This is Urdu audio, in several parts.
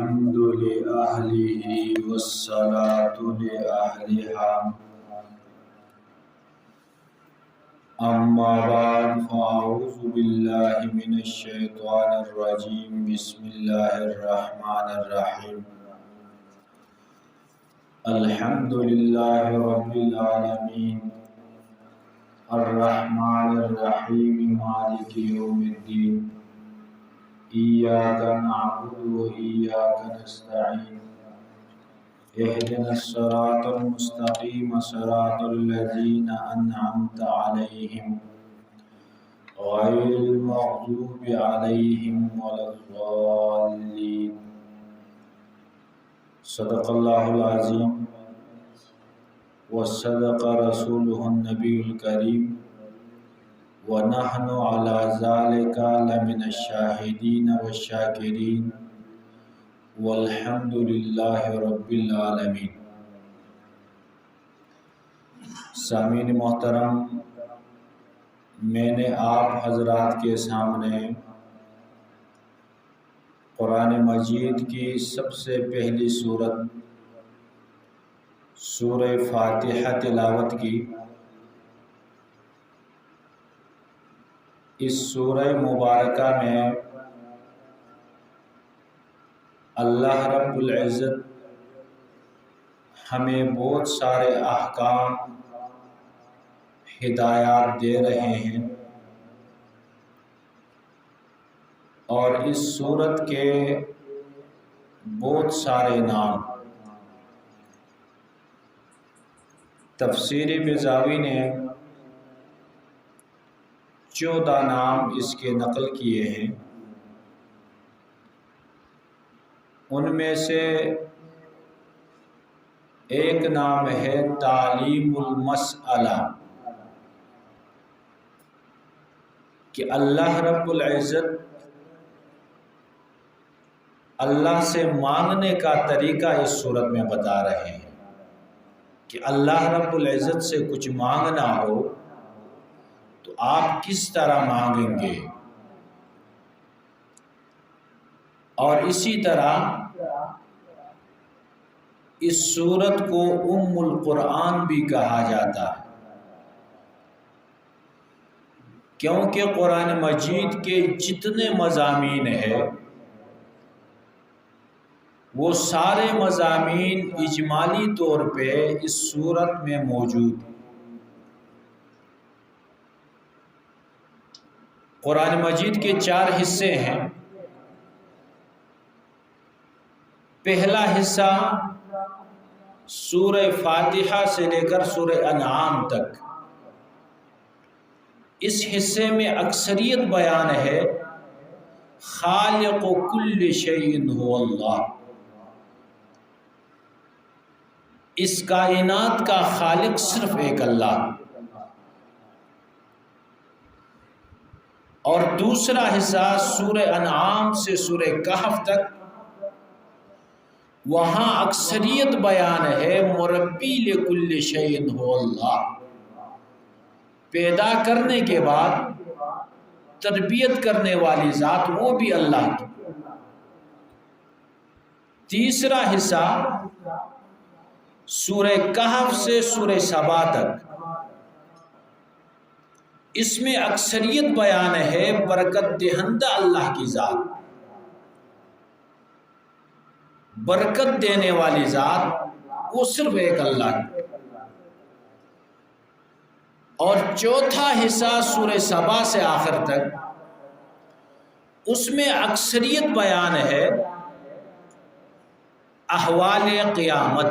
الحمد لأهله والصلاة لأهلها أما بعد فأعوذ بالله من الشيطان الرجيم بسم الله الرحمن الرحيم الحمد لله رب العالمين الرحمن الرحيم مالك يوم الدين إياك نعبد وإياك نستعين اهدنا الصراط المستقيم صراط الذين أنعمت عليهم غير المغضوب عليهم ولا الضالين صدق الله العظيم وصدق رسوله النبي الكريم ونحن على ذلك لمن الشاهدين والشاكرين والحمد لله رب العالمین۔ سامعین محترم، میں نے آپ حضرات کے سامنے قرآن مجید کی سب سے پہلی سورت سورہ فاتحہ تلاوت کی۔ اس سورہ مبارکہ میں اللہ رب العزت ہمیں بہت سارے احکام ہدایات دے رہے ہیں، اور اس سورت کے بہت سارے نام تفسیر بیضاوی نے 14 نام اس کے نقل کیے ہیں۔ ان میں سے ایک نام ہے تعلیم المسئلہ، کہ اللہ رب العزت اللہ سے مانگنے کا طریقہ اس صورت میں بتا رہے ہیں کہ اللہ رب العزت سے کچھ مانگنا ہو تو آپ کس طرح مانگیں گے، اور اسی طرح اس سورت کو ام القرآن بھی کہا جاتا ہے، کیونکہ قرآن مجید کے جتنے مضامین ہیں وہ سارے مضامین اجمالی طور پہ اس سورت میں موجود ہیں۔ قرآن مجید کے 4 حصے ہیں۔ پہلا حصہ سورہ فاتحہ سے لے کر سورہ انعام تک، اس حصے میں اکثریت بیان ہے خالق کل شیء هو اللہ، اس کائنات کا خالق صرف ایک اللہ۔ اور دوسرا حصہ سورہ انعام سے سورہ کہف تک، وہاں اکثریت بیان ہے مربی لکل شیء هو اللہ، پیدا کرنے کے بعد تربیت کرنے والی ذات وہ بھی اللہ کی۔ تیسرا حصہ سورہ کہف سے سورہ سبا تک، اس میں اکثریت بیان ہے برکت دہندہ اللہ کی ذات، برکت دینے والی ذات وہ صرف ایک اللہ کی۔ اور چوتھا حصہ سورہ سبا سے آخر تک، اس میں اکثریت بیان ہے احوال قیامت،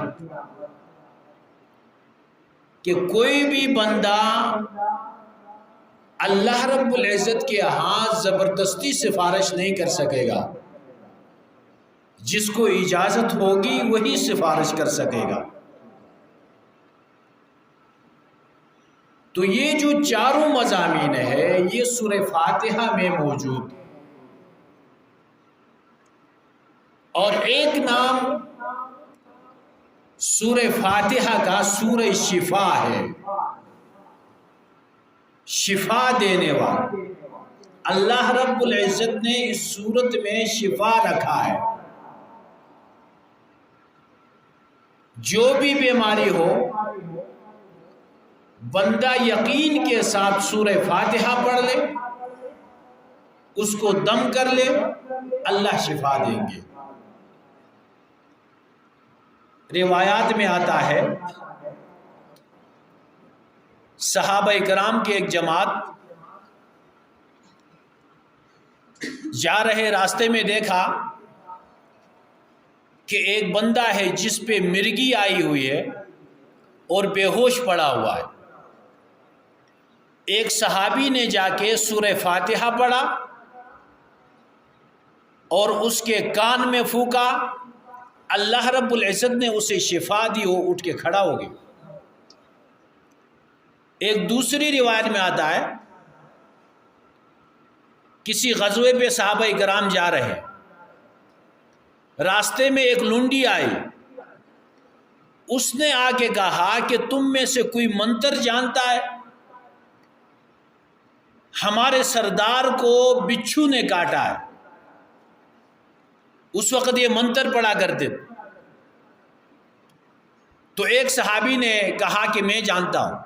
کہ کوئی بھی بندہ اللہ رب العزت کے ہاں زبردستی سفارش نہیں کر سکے گا، جس کو اجازت ہوگی وہی سفارش کر سکے گا۔ تو یہ جو 4 مضامین ہے یہ سورہ فاتحہ میں موجود، اور ایک نام سورہ فاتحہ کا سورہ شفا ہے، شفا دینے والا۔ اللہ رب العزت نے اس صورت میں شفا رکھا ہے، جو بھی بیماری ہو بندہ یقین کے ساتھ سورہ فاتحہ پڑھ لے، اس کو دم کر لے، اللہ شفا دیں گے۔ روایات میں آتا ہے صحابہ کرام کی ایک جماعت جا رہے راستے میں دیکھا کہ ایک بندہ ہے جس پہ مرگی آئی ہوئی ہے اور بے ہوش پڑا ہوا ہے۔ ایک صحابی نے جا کے سورہ فاتحہ پڑھا اور اس کے کان میں پھونکا، اللہ رب العزت نے اسے شفا دی، وہ اٹھ کے کھڑا ہو گیا۔ ایک دوسری روایت میں آتا ہے کسی غزوے پہ صحابہ کرام جا رہے، راستے میں ایک لونڈی آئی، اس نے آ کے کہا کہ تم میں سے کوئی منتر جانتا ہے؟ ہمارے سردار کو بچھو نے کاٹا ہے۔ اس وقت یہ منتر پڑھا کرتے تھے۔ تو ایک صحابی نے کہا کہ میں جانتا ہوں،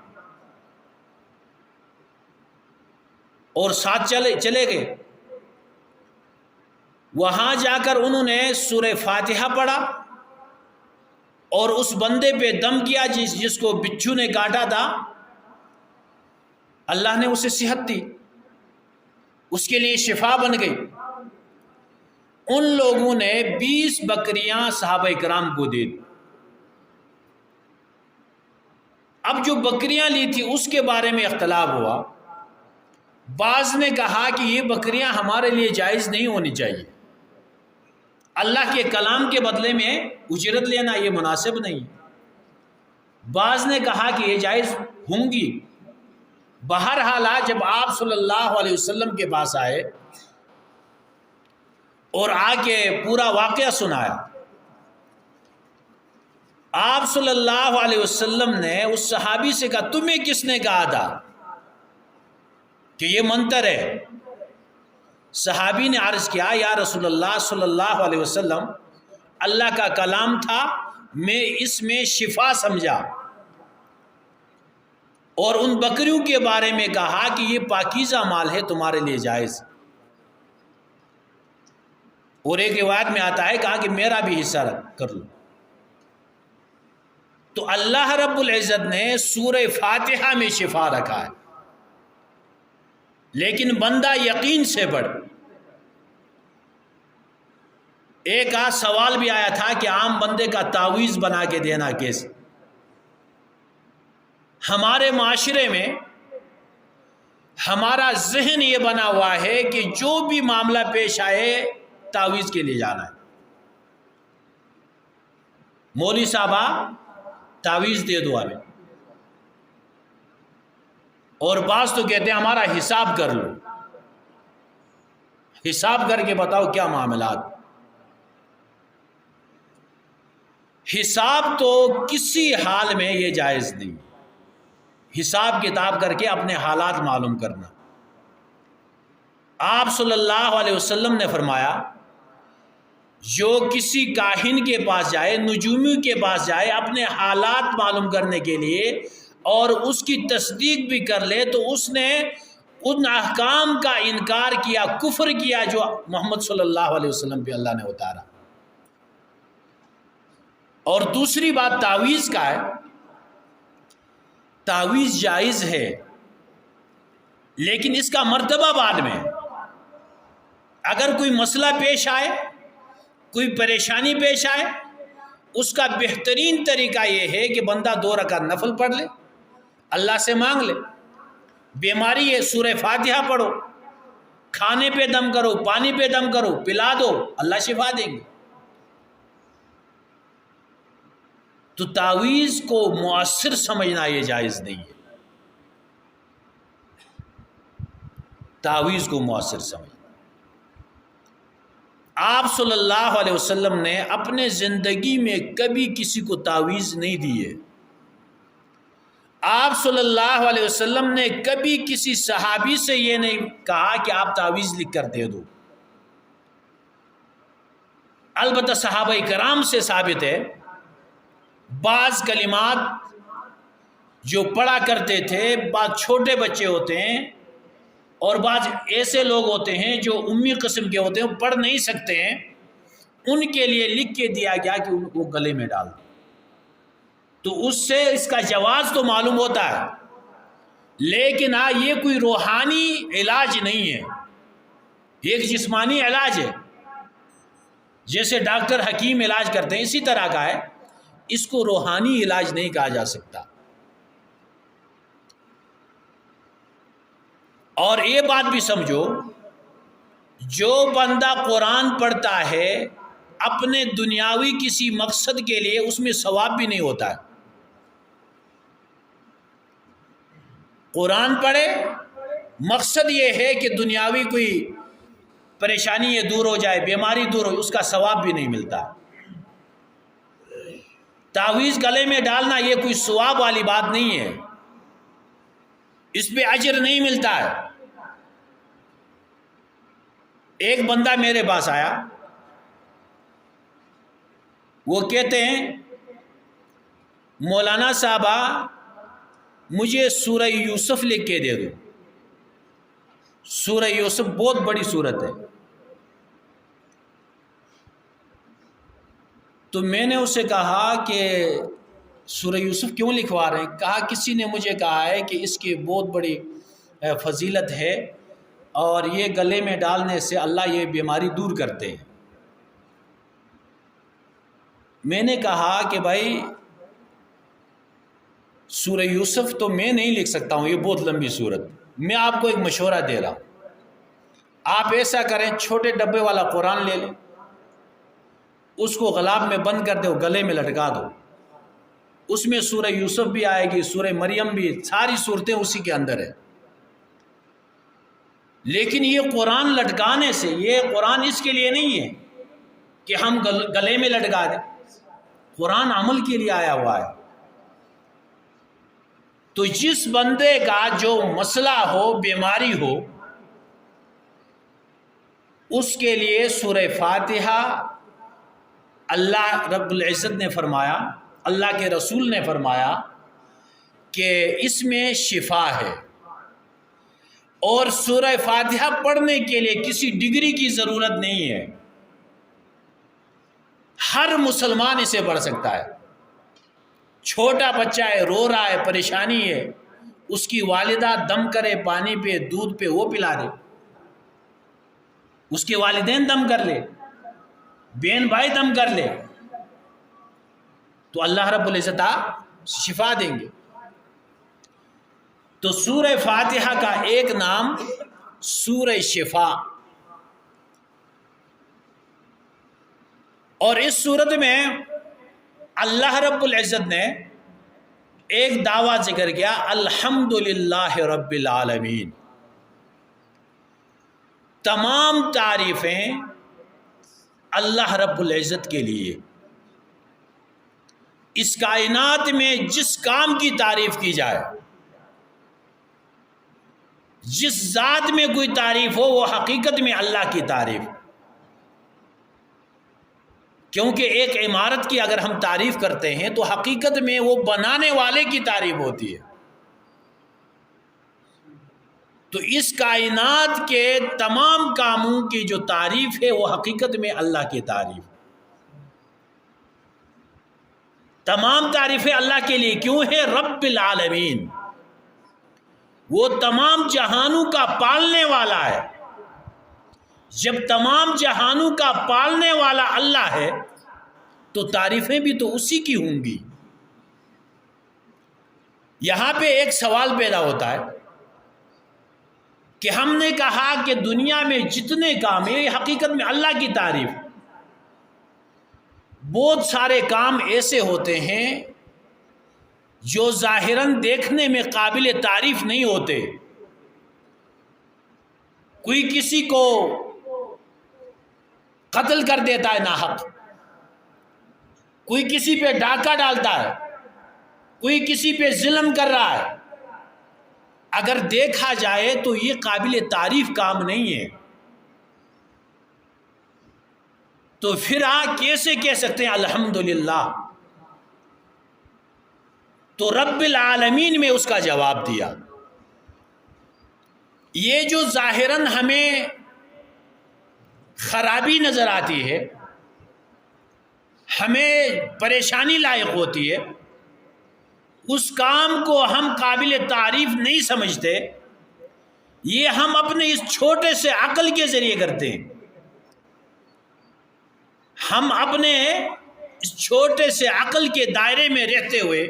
اور ساتھ چلے گئے۔ وہاں جا کر انہوں نے سورہ فاتحہ پڑھا اور اس بندے پہ دم کیا جس کو بچھو نے کاٹا تھا۔ اللہ نے اسے صحت دی، اس کے لیے شفا بن گئی۔ ان لوگوں نے 20 بکریاں صحابہ کرام کو دے دی۔ اب جو بکریاں لی تھی اس کے بارے میں اختلاف ہوا۔ بعض نے کہا کہ یہ بکریاں ہمارے لیے جائز نہیں ہونی چاہیے، اللہ کے کلام کے بدلے میں اجرت لینا یہ مناسب نہیں۔ بعض نے کہا کہ یہ جائز ہوں گی۔ بہرحال جب آپ صلی اللہ علیہ وسلم کے پاس آئے اور آ کے پورا واقعہ سنایا، آپ صلی اللہ علیہ وسلم نے اس صحابی سے کہا تمہیں کس نے کہا تھا کہ یہ منتر ہے؟ صحابی نے عرض کیا یا رسول اللہ صلی اللہ علیہ وسلم، اللہ کا کلام تھا، میں اس میں شفا سمجھا، اور ان بکریوں کے بارے میں کہا کہ یہ پاکیزہ مال ہے، تمہارے لیے جائز۔ اور ایک روایت میں آتا ہے کہا کہ میرا بھی حصہ کر لو۔ تو اللہ رب العزت نے سورہ فاتحہ میں شفا رکھا ہے، لیکن بندہ یقین سے پڑھ۔ ایک آج سوال بھی آیا تھا کہ عام بندے کا تعویذ بنا کے دینا کیسے؟ ہمارے معاشرے میں ہمارا ذہن یہ بنا ہوا ہے کہ جو بھی معاملہ پیش آئے تعویذ کے لیے جانا ہے۔ مولوی صاحبہ تعویذ دے دو ہمیں، اور بعض تو کہتے ہیں ہمارا حساب کر لو، حساب کر کے بتاؤ کیا معاملات۔ حساب تو کسی حال میں یہ جائز نہیں، حساب کتاب کر کے اپنے حالات معلوم کرنا۔ آپ صلی اللہ علیہ وسلم نے فرمایا جو کسی کاہن کے پاس جائے، نجومی کے پاس جائے اپنے حالات معلوم کرنے کے لیے، اور اس کی تصدیق بھی کر لے، تو اس نے ان احکام کا انکار کیا، کفر کیا جو محمد صلی اللہ علیہ وسلم پہ اللہ نے اتارا۔ اور دوسری بات تعویذ کا ہے، تعویذ جائز ہے، لیکن اس کا مرتبہ بعد میں۔ اگر کوئی مسئلہ پیش آئے، کوئی پریشانی پیش آئے، اس کا بہترین طریقہ یہ ہے کہ بندہ 2 رکعت نفل پڑھ لے، اللہ سے مانگ لے۔ بیماری ہے، سورہ فاتحہ پڑھو، کھانے پہ دم کرو، پانی پہ دم کرو، پلا دو، اللہ شفا دیں گے۔ تو تعویذ کو مؤثر سمجھنا یہ جائز نہیں ہے، تعویذ کو مؤثر سمجھنا۔ آپ صلی اللہ علیہ وسلم نے اپنے زندگی میں کبھی کسی کو تعویذ نہیں دی ہے۔ آپ صلی اللہ علیہ وسلم نے کبھی کسی صحابی سے یہ نہیں کہا کہ آپ تعویذ لکھ کر دے دو۔ البتہ صحابہ کرام سے ثابت ہے بعض کلمات جو پڑھا کرتے تھے، بعض چھوٹے بچے ہوتے ہیں اور بعض ایسے لوگ ہوتے ہیں جو امی قسم کے ہوتے ہیں، پڑھ نہیں سکتے ہیں، ان کے لیے لکھ کے دیا گیا کہ ان کو گلے میں ڈال دو۔ تو اس سے اس کا جواز تو معلوم ہوتا ہے، لیکن یہ کوئی روحانی علاج نہیں ہے، ایک جسمانی علاج ہے، جیسے ڈاکٹر حکیم علاج کرتے ہیں اسی طرح کا ہے، اس کو روحانی علاج نہیں کہا جا سکتا۔ اور یہ بات بھی سمجھو، جو بندہ قرآن پڑھتا ہے اپنے دنیاوی کسی مقصد کے لیے، اس میں ثواب بھی نہیں ہوتا ہے۔ قرآن پڑھے، مقصد یہ ہے کہ دنیاوی کوئی پریشانی یہ دور ہو جائے، بیماری دور ہو، اس کا ثواب بھی نہیں ملتا۔ تعویذ گلے میں ڈالنا یہ کوئی ثواب والی بات نہیں ہے، اس پہ اجر نہیں ملتا ہے۔ ایک بندہ میرے پاس آیا، وہ کہتے ہیں مولانا صاحبہ مجھے سورہ یوسف لکھ کے دے دو۔ سورہ یوسف بہت بڑی سورت ہے۔ تو میں نے اسے کہا کہ سورہ یوسف کیوں لکھوا رہے ہیں؟ کہا کسی نے مجھے کہا ہے کہ اس کی بہت بڑی فضیلت ہے اور یہ گلے میں ڈالنے سے اللہ یہ بیماری دور کرتے ہیں۔ میں نے کہا کہ بھائی سورہ یوسف تو میں نہیں لکھ سکتا ہوں، یہ بہت لمبی سورت، میں آپ کو ایک مشورہ دے رہا ہوں، آپ ایسا کریں چھوٹے ڈبے والا قرآن لے لیں، اس کو غلاب میں بند کر دو، گلے میں لٹکا دو، اس میں سورہ یوسف بھی آئے گی، سورہ مریم بھی، ساری صورتیں اسی کے اندر ہے۔ لیکن یہ قرآن لٹکانے سے، یہ قرآن اس کے لیے نہیں ہے کہ ہم گلے میں لٹکا دیں، قرآن عمل کے لیے آیا ہوا ہے۔ تو جس بندے کا جو مسئلہ ہو، بیماری ہو، اس کے لیے سورہ فاتحہ اللہ رب العزت نے فرمایا، اللہ کے رسول نے فرمایا کہ اس میں شفا ہے، اور سورہ فاتحہ پڑھنے کے لیے کسی ڈگری کی ضرورت نہیں ہے، ہر مسلمان اسے پڑھ سکتا ہے۔ چھوٹا بچہ ہے، رو رہا ہے، پریشانی ہے، اس کی والدہ دم کرے پانی پہ، دودھ پہ، وہ پلا دے، اس کے والدین دم کر لے، بہن بھائی دم کر لے، تو اللہ رب العزت شفا دیں گے۔ تو سورہ فاتحہ کا ایک نام سورہ شفا، اور اس سورت میں اللہ رب العزت نے ایک دعویٰ ذکر کیا، الحمدللہ رب العالمین، تمام تعریفیں اللہ رب العزت کے لیے۔ اس کائنات میں جس کام کی تعریف کی جائے، جس ذات میں کوئی تعریف ہو، وہ حقیقت میں اللہ کی تعریف، کیونکہ ایک عمارت کی اگر ہم تعریف کرتے ہیں تو حقیقت میں وہ بنانے والے کی تعریف ہوتی ہے۔ تو اس کائنات کے تمام کاموں کی جو تعریف ہے وہ حقیقت میں اللہ کی تعریف، تمام تعریفیں اللہ کے لیے کیوں ہے؟ رب العالمین، وہ تمام جہانوں کا پالنے والا ہے۔ جب تمام جہانوں کا پالنے والا اللہ ہے تو تعریفیں بھی تو اسی کی ہوں گی۔ یہاں پہ ایک سوال پیدا ہوتا ہے کہ ہم نے کہا کہ دنیا میں جتنے کام ہیں یہ حقیقت میں اللہ کی تعریف، بہت سارے کام ایسے ہوتے ہیں جو ظاہراً دیکھنے میں قابل تعریف نہیں ہوتے۔ کوئی کسی کو قتل کر دیتا ہے ناحق، کوئی کسی پہ ڈاکہ ڈالتا ہے، کوئی کسی پہ ظلم کر رہا ہے، اگر دیکھا جائے تو یہ قابل تعریف کام نہیں ہے۔ تو پھر آپ کیسے کہہ سکتے ہیں الحمدللہ؟ تو رب العالمین میں اس کا جواب دیا۔ یہ جو ظاہراً ہمیں خرابی نظر آتی ہے، ہمیں پریشانی لاحق ہوتی ہے، اس کام کو ہم قابل تعریف نہیں سمجھتے، یہ ہم اپنے اس چھوٹے سے عقل کے ذریعے کرتے ہیں۔ ہم اپنے اس چھوٹے سے عقل کے دائرے میں رہتے ہوئے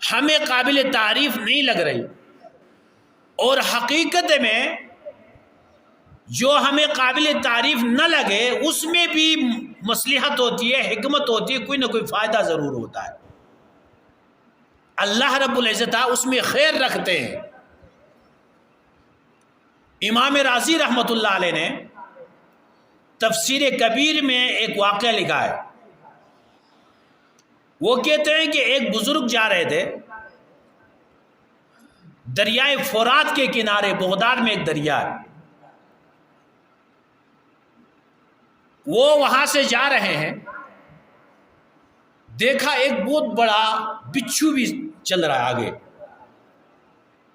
ہمیں قابل تعریف نہیں لگ رہی، اور حقیقت میں جو ہمیں قابل تعریف نہ لگے اس میں بھی مصلحت ہوتی ہے، حکمت ہوتی ہے، کوئی نہ کوئی فائدہ ضرور ہوتا ہے۔ اللہ رب العزت اس میں خیر رکھتے ہیں۔ امام رازی رحمۃ اللہ علیہ نے تفسیر کبیر میں ایک واقعہ لکھا ہے۔ وہ کہتے ہیں کہ ایک بزرگ جا رہے تھے دریائے فرات کے کنارے، بغداد میں ایک دریا ہے، وہ وہاں سے جا رہے ہیں، دیکھا ایک بہت بڑا بچھو بھی چل رہا ہے آگے۔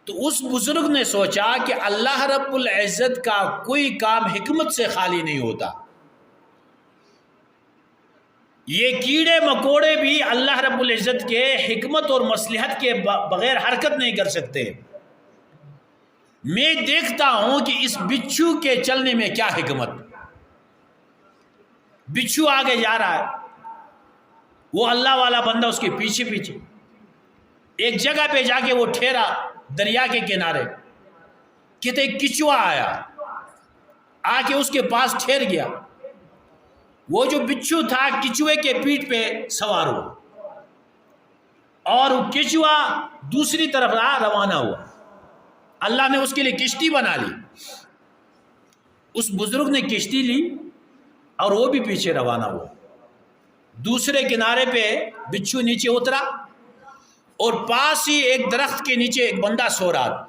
تو اس بزرگ نے سوچا کہ اللہ رب العزت کا کوئی کام حکمت سے خالی نہیں ہوتا، یہ کیڑے مکوڑے بھی اللہ رب العزت کے حکمت اور مصلحت کے بغیر حرکت نہیں کر سکتے۔ میں دیکھتا ہوں کہ اس بچھو کے چلنے میں کیا حکمت۔ بچھو آگے جا رہا ہے، وہ اللہ والا بندہ اس کے پیچھے پیچھے۔ ایک جگہ پہ جا کے وہ ٹھہرا دریا کے کنارے، کہتے کچوا آیا، آ کے اس کے پاس ٹھہر گیا۔ وہ جو بچھو تھا کچوے کے پیٹھ پہ سوار ہوا، اور وہ کچوا دوسری طرف روانہ ہوا۔ اللہ نے اس کے لیے کشتی بنا لی، اس بزرگ نے کشتی لی اور وہ بھی پیچھے روانہ ہوا۔ دوسرے کنارے پہ بچھو نیچے اترا، اور پاس ہی ایک درخت کے نیچے ایک بندہ سو رہا،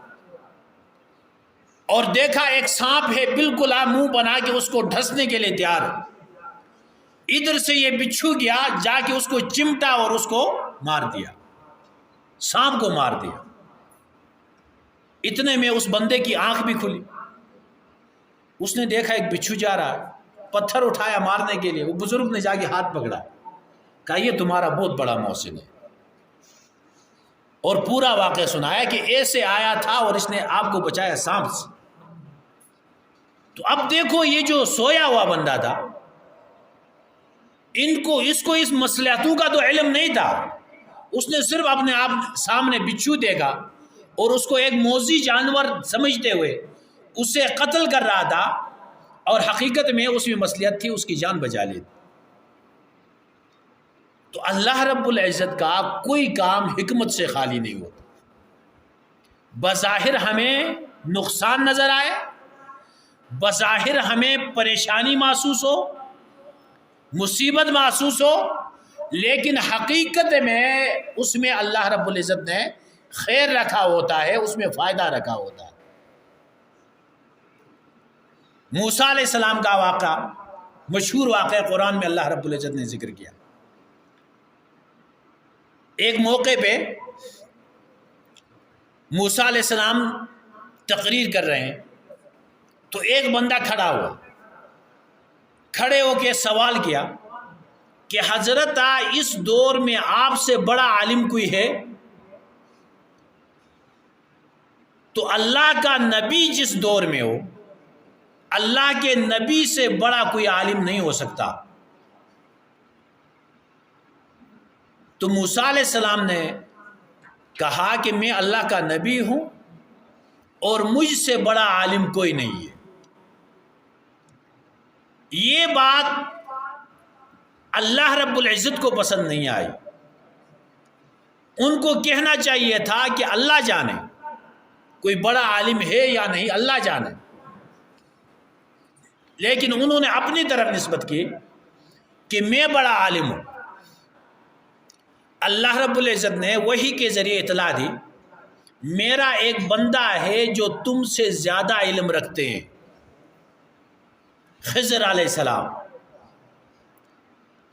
اور دیکھا ایک سانپ ہے بالکل منہ بنا کے اس کو ڈھسنے کے لیے تیار ہے۔ ادھر سے یہ بچھو گیا، جا کے اس کو چمٹا اور اس کو مار دیا، سانپ کو مار دیا۔ اتنے میں اس بندے کی آنکھ بھی کھلی، اس نے دیکھا ایک بچھو جا رہا ہے، پتھر اٹھایا مارنے کے لیے۔ وہ بزرگ نے جا کے ہاتھ پکڑا، کہا یہ تمہارا بہت بڑا محسن ہے، اور پورا واقعہ سنایا کہ ایسے آیا تھا اور اس نے آپ کو بچایا سانپ سے۔ تو اب دیکھو یہ جو سویا ہوا بندہ تھا، اس کو اس مصلحتوں کا تو علم نہیں تھا، اس نے صرف اپنے آپ سامنے بچھو دیکھا اور اس کو ایک موذی جانور سمجھتے ہوئے اسے قتل کر رہا تھا، اور حقیقت میں اس میں مصلحت تھی، اس کی جان بچا لی۔ تو اللہ رب العزت کا کوئی کام حکمت سے خالی نہیں ہوتا۔ بظاہر ہمیں نقصان نظر آئے، بظاہر ہمیں پریشانی محسوس ہو، مصیبت محسوس ہو، لیکن حقیقت میں اس میں اللہ رب العزت نے خیر رکھا ہوتا ہے، اس میں فائدہ رکھا ہوتا ہے۔ موسیٰ علیہ السلام کا واقعہ، مشہور واقعہ قرآن میں اللہ رب العزت نے ذکر کیا۔ ایک موقع پہ موسیٰ علیہ السلام تقریر کر رہے ہیں، تو ایک بندہ کھڑا ہوا، کھڑے ہو کے سوال کیا کہ حضرت اس دور میں آپ سے بڑا عالم کوئی ہے؟ تو اللہ کا نبی جس دور میں ہو، اللہ کے نبی سے بڑا کوئی عالم نہیں ہو سکتا۔ تو موسیٰ علیہ السلام نے کہا کہ میں اللہ کا نبی ہوں اور مجھ سے بڑا عالم کوئی نہیں ہے۔ یہ بات اللہ رب العزت کو پسند نہیں آئی۔ ان کو کہنا چاہیے تھا کہ اللہ جانے کوئی بڑا عالم ہے یا نہیں، اللہ جانے، لیکن انہوں نے اپنی طرف نسبت کی کہ میں بڑا عالم ہوں۔ اللہ رب العزت نے وحی کے ذریعے اطلاع دی، میرا ایک بندہ ہے جو تم سے زیادہ علم رکھتے ہیں، خضر علیہ السلام،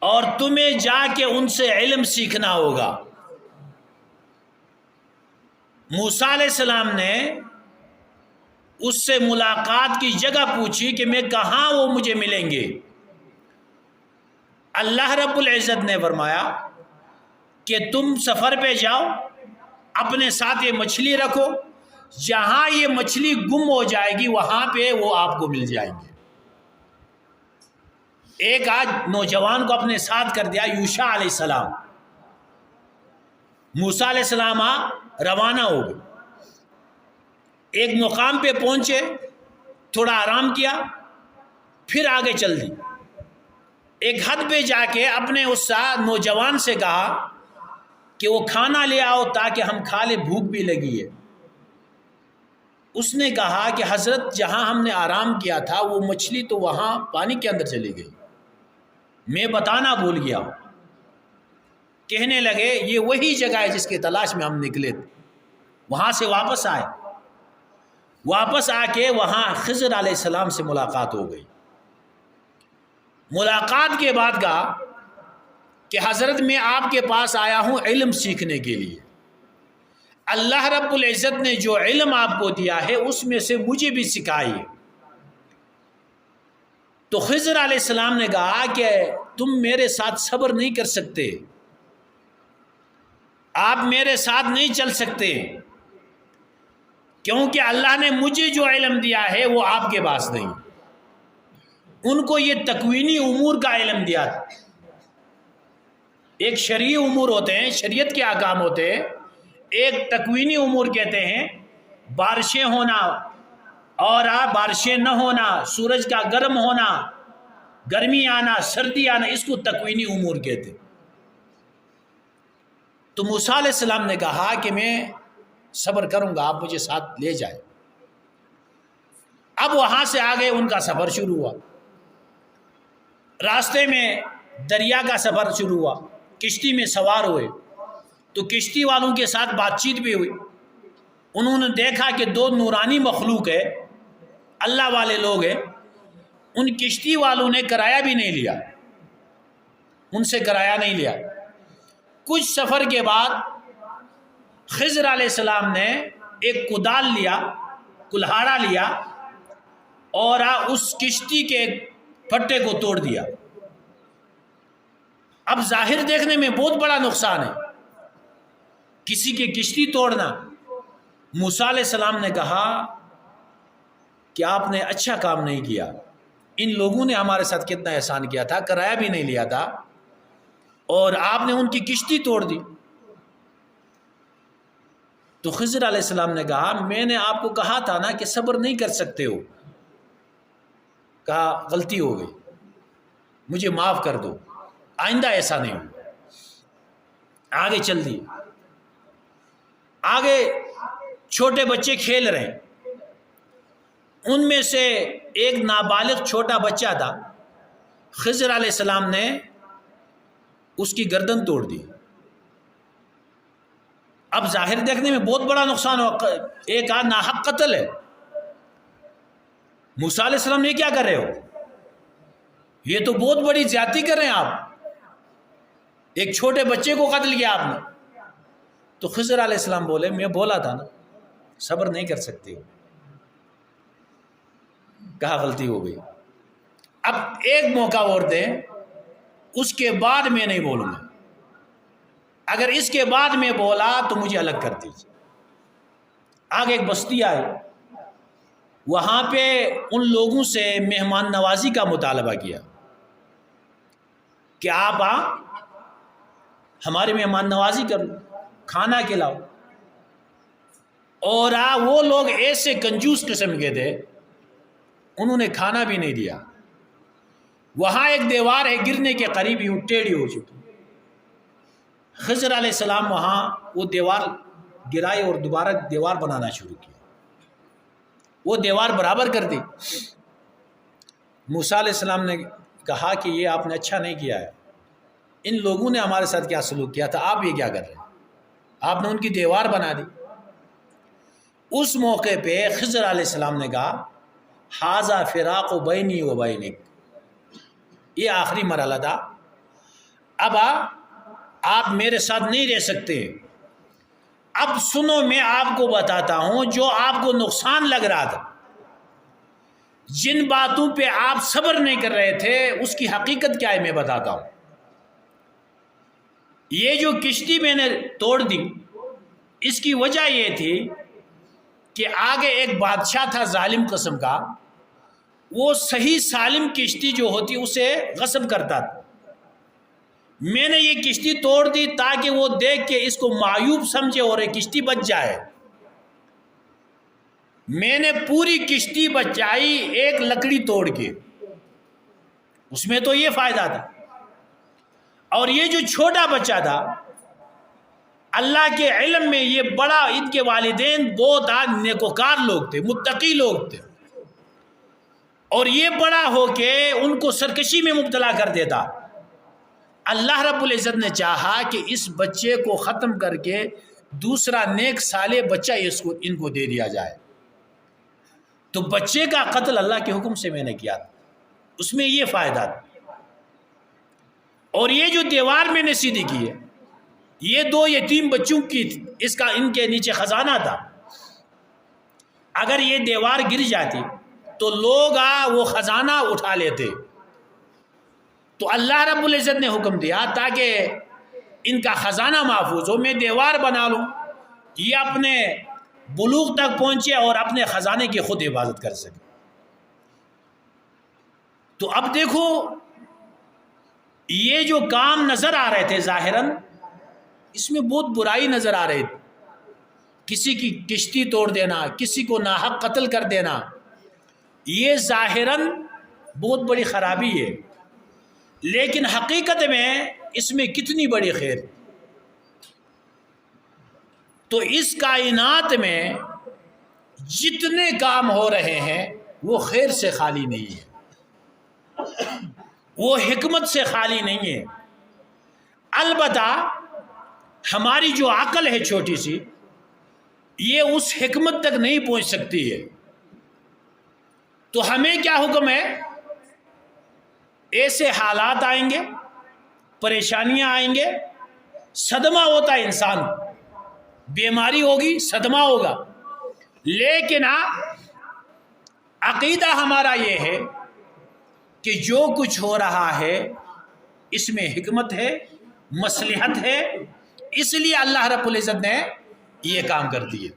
اور تمہیں جا کے ان سے علم سیکھنا ہوگا۔ موسیٰ علیہ السلام نے اس سے ملاقات کی جگہ پوچھی کہ میں کہاں وہ مجھے ملیں گے. اللہ رب العزت نے فرمایا کہ تم سفر پہ جاؤ، اپنے ساتھ یہ مچھلی رکھو، جہاں یہ مچھلی گم ہو جائے گی وہاں پہ وہ آپ کو مل جائیں گے. ایک آج نوجوان کو اپنے ساتھ کر دیا، یوشع علیہ السلام. موسیٰ علیہ السلام روانہ ہو گئے، ایک مقام پہ پہنچے، تھوڑا آرام کیا، پھر آگے چل دی. ایک حد پہ جا کے اپنے اس نوجوان سے کہا کہ وہ کھانا لے آؤ تاکہ ہم کھا لیں، بھوک بھی لگی ہے. اس نے کہا کہ حضرت جہاں ہم نے آرام کیا تھا وہ مچھلی تو وہاں پانی کے اندر چلی گئی، میں بتانا بھول گیا ہوں. کہنے لگے یہ وہی جگہ ہے جس کی تلاش میں ہم نکلے تھے. وہاں سے واپس آئے، واپس آ کے وہاں خضر علیہ السلام سے ملاقات ہو گئی. ملاقات کے بعد کہا کہ حضرت میں آپ کے پاس آیا ہوں علم سیکھنے کے لیے. اللہ رب العزت نے جو علم آپ کو دیا ہے اس میں سے مجھے بھی سکھائیے. تو خضر علیہ السلام نے کہا کہ تم میرے ساتھ صبر نہیں کر سکتے، آپ میرے ساتھ نہیں چل سکتے، کیونکہ اللہ نے مجھے جو علم دیا ہے وہ آپ کے پاس نہیں. ان کو یہ تکوینی امور کا علم دیا تھا. ایک شرعی امور ہوتے ہیں، شریعت کے احکام ہوتے ہیں، ایک تکوینی امور کہتے ہیں، بارشیں ہونا اور بارشیں نہ ہونا، سورج کا گرم ہونا، گرمی آنا، سردی آنا، اس کو تکوینی امور کہتے ہیں. تو موسیٰ علیہ السلام نے کہا کہ میں صبر کروں گا، آپ مجھے ساتھ لے جائیں. اب وہاں سے آگے ان کا سفر شروع ہوا. راستے میں دریا کا سفر شروع ہوا، کشتی میں سوار ہوئے تو کشتی والوں کے ساتھ بات چیت بھی ہوئی. انہوں نے دیکھا کہ دو نورانی مخلوق ہے، اللہ والے لوگ ہیں. ان کشتی والوں نے کرایہ بھی نہیں لیا، ان سے کرایہ نہیں لیا. کچھ سفر کے بعد خضر علیہ السلام نے ایک کدال لیا، کلہاڑا لیا اور اس کشتی کے پٹے کو توڑ دیا. اب ظاہر دیکھنے میں بہت بڑا نقصان ہے، کسی کی کشتی توڑنا. موسیٰ علیہ السلام نے کہا کہ آپ نے اچھا کام نہیں کیا، ان لوگوں نے ہمارے ساتھ کتنا احسان کیا تھا، کرایہ بھی نہیں لیا تھا اور آپ نے ان کی کشتی توڑ دی. تو خضر علیہ السلام نے کہا میں نے آپ کو کہا تھا نا کہ صبر نہیں کر سکتے ہو. کہا غلطی ہو گئی، مجھے معاف کر دو، آئندہ ایسا نہیں ہو. آگے چل دی. آگے چھوٹے بچے کھیل رہے ہیں، ان میں سے ایک نابالغ چھوٹا بچہ تھا. خضر علیہ السلام نے اس کی گردن توڑ دی. اب ظاہر دیکھنے میں بہت بڑا نقصان ہو، ایک ناحق قتل ہے. موسیٰ علیہ السلام نے کیا کر رہے ہو، یہ تو بہت بڑی زیادتی کر رہے ہیں آپ، ایک چھوٹے بچے کو قتل کیا آپ نے. تو خضر علیہ السلام بولے میں بولا تھا نا صبر نہیں کر سکتے. کہا غلطی ہو گئی، اب ایک موقع اور دیں، اس کے بعد میں نہیں بولوں گا، اگر اس کے بعد میں بولا تو مجھے الگ کر دیجیے. آگے ایک بستی آئی، وہاں پہ ان لوگوں سے مہمان نوازی کا مطالبہ کیا کہ آپ ہماری مہمان نوازی کرو، کھانا کھلاؤ. اور وہ لوگ ایسے کنجوس قسم کے تھے، انہوں نے کھانا بھی نہیں دیا. وہاں ایک دیوار ہے، گرنے کے قریب ہی ٹیڑھی ہو چکی. خضر علیہ السلام وہاں وہ دیوار گرائی اور دوبارہ دیوار بنانا شروع کیا. وہ دیوار برابر کر دی. موسیٰ علیہ السلام نے کہا کہ یہ آپ نے اچھا نہیں کیا ہے، ان لوگوں نے ہمارے ساتھ کیا سلوک کیا تھا، آپ یہ کیا کر رہے ہیں، آپ نے ان کی دیوار بنا دی. اس موقع پہ خضر علیہ السلام نے کہا ھذا فراق بینی و بینک، یہ آخری مرحلہ تھا، اب آپ میرے ساتھ نہیں رہ سکتے، اب سنو میں آپ کو بتاتا ہوں جو آپ کو نقصان لگ رہا تھا، جن باتوں پہ آپ صبر نہیں کر رہے تھے، اس کی حقیقت کیا ہے میں بتاتا ہوں۔ یہ جو کشتی میں نے توڑ دی، اس کی وجہ یہ تھی کہ آگے ایک بادشاہ تھا ظالم قسم کا، وہ صحیح سالم کشتی جو ہوتی اسے غصب کرتا تھا۔ میں نے یہ کشتی توڑ دی تاکہ وہ دیکھ کے اس کو معیوب سمجھے اور یہ کشتی بچ جائے۔ میں نے پوری کشتی بچائی ایک لکڑی توڑ کے، اس میں تو یہ فائدہ تھا۔ اور یہ جو چھوٹا بچہ تھا، اللہ کے علم میں یہ بڑا، ان کے والدین بہت نیکوکار لوگ تھے، متقی لوگ تھے، اور یہ بڑا ہو کے ان کو سرکشی میں مبتلا کر دیتا۔ اللہ رب العزت نے چاہا کہ اس بچے کو ختم کر کے دوسرا نیک صالح بچہ ان کو دے دیا جائے، تو بچے کا قتل اللہ کے حکم سے میں نے کیا تھا، اس میں یہ فائدہ تھا۔ اور یہ جو دیوار میں نے سیدھی کی ہے، یہ 2 یتیم بچوں کی تھی، ان کے نیچے خزانہ تھا۔ اگر یہ دیوار گر جاتی تو لوگ وہ خزانہ اٹھا لیتے، تو اللہ رب العزت نے حکم دیا تاکہ ان کا خزانہ محفوظ ہو، میں دیوار بنا لوں، یہ اپنے بلوغ تک پہنچے اور اپنے خزانے کی خود حفاظت کر سکے۔ تو اب دیکھو، یہ جو کام نظر آ رہے تھے ظاہراً، اس میں بہت برائی نظر آ رہی تھی، کسی کی کشتی توڑ دینا، کسی کو ناحق قتل کر دینا، یہ ظاہراً بہت بڑی خرابی ہے، لیکن حقیقت میں اس میں کتنی بڑی خیر۔ تو اس کائنات میں جتنے کام ہو رہے ہیں وہ خیر سے خالی نہیں ہے، وہ حکمت سے خالی نہیں ہے۔ البتہ ہماری جو عقل ہے چھوٹی سی، یہ اس حکمت تک نہیں پہنچ سکتی ہے۔ تو ہمیں کیا حکم ہے؟ ایسے حالات آئیں گے، پریشانیاں آئیں گے، صدمہ ہوتا ہے انسان، بیماری ہوگی، صدمہ ہوگا، لیکن عقیدہ ہمارا یہ ہے کہ جو کچھ ہو رہا ہے اس میں حکمت ہے، مصلحت ہے، اس لیے اللہ رب العزت نے یہ کام کر دیے۔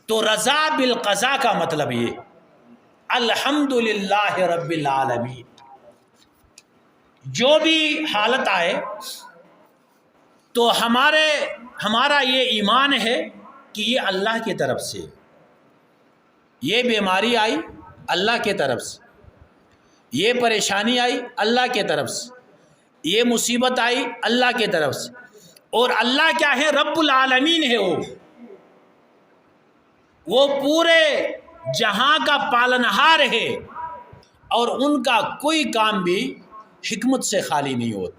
تو رضا بالقضاء کا مطلب یہ الحمدللہ رب العالمین، جو بھی حالت آئے تو ہمارا یہ ایمان ہے کہ یہ اللہ کی طرف سے، یہ بیماری آئی اللہ کی طرف سے، یہ پریشانی آئی اللہ کی طرف سے، یہ مصیبت آئی اللہ کی طرف سے، اور اللہ کیا ہے؟ رب العالمین ہے، وہ پورے جہاں کا پالنہار ہے، اور ان کا کوئی کام بھی حکمت سے خالی نہیں ہوتا۔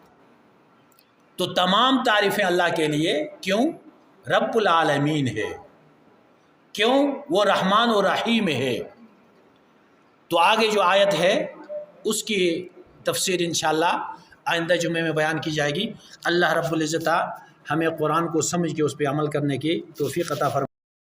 تو تمام تعریفیں اللہ کے لیے، کیوں؟ رب العالمین ہے، کیوں؟ وہ رحمان و رحیم ہے۔ تو آگے جو آیت ہے اس کی تفسیر انشاءاللہ آئندہ جمعے میں بیان کی جائے گی۔ اللہ رب العزت ہمیں قرآن کو سمجھ کے اس پہ عمل کرنے کی توفیق عطا فرمائے۔